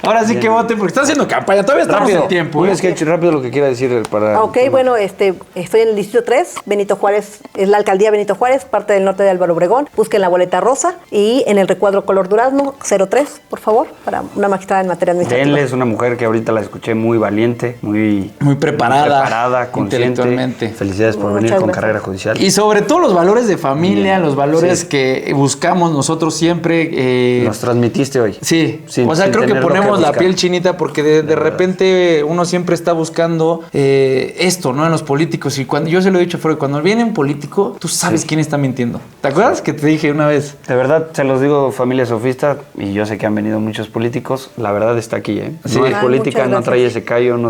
Ahora sí que voten, porque están haciendo campaña. Todavía estamos en tiempo. Un sketch rápido lo que quiera decir para... Ok, bueno, estoy en el Distrito 3, Benito Juárez, es la alcaldía Benito Juárez, parte del norte de Álvaro Obregón. Busquen la boleta rosa y en el recuadro color durazno 03, por favor, para una magistrada en materia administrativa. Denle, es una mujer que ahorita la escuché muy valiente, muy preparada, consciente. Felicidades por venir con carrera judicial. Y sobre todo los valores de familia, los valores que buscamos nosotros siempre. Los transmitiste hoy. Sí. O sea, creo que ponemos la piel chinita porque de repente uno siempre está buscando esto, ¿no? En los políticos. Y cuando yo se lo he dicho, Freud, cuando viene un político, tú sabes quién está mintiendo. ¿Te acuerdas que te dije una vez? De verdad, se los digo, familia sofista, y yo sé que han venido muchos políticos. La verdad está aquí, ¿eh? Sí. No es política, no trae ese callo, no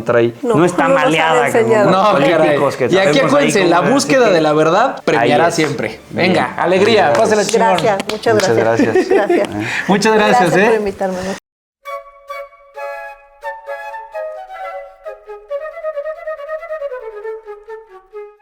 está maleada. No, políticos que Y aquí sabemos acuérdense, ahí la cómo- búsqueda de la verdad premiará Ahí es. siempre. Bien. Venga, alegría, pásala chingón. Gracias, muchas Muchas gracias. gracias. Gracias. Muchas gracias, Gracias por invitarme.